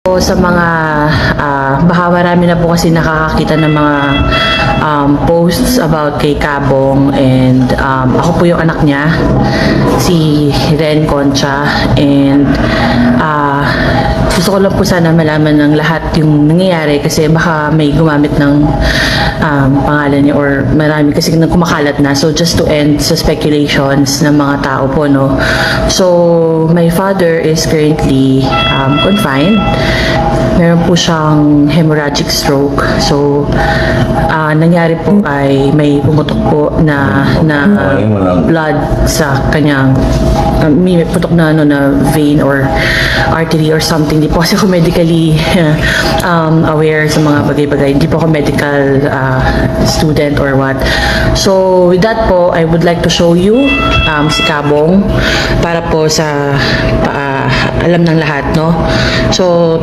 Po sa mga baka marami na po kasi nakakakita ng mga posts about kay Kabong, and ako po yung anak niya, si Ren Concha, and gusto ko lang po sana malaman ng lahat yung nangyayari kasi baka may gumamit ng pangalan niya or marami kasi nang kumakalat na, so just to end sa speculations ng mga tao po, no. So my father is currently confined. Meron po siyang hemorrhagic stroke. So, nangyari po ay may pumutok po na blood sa kanyang may putok na na vein or artery or something. Di po kasi ako medically aware sa mga bagay-bagay. Hindi po ako medical student or what. So, with that po, I would like to show you si Kabong para po sa alam ng lahat, no? So,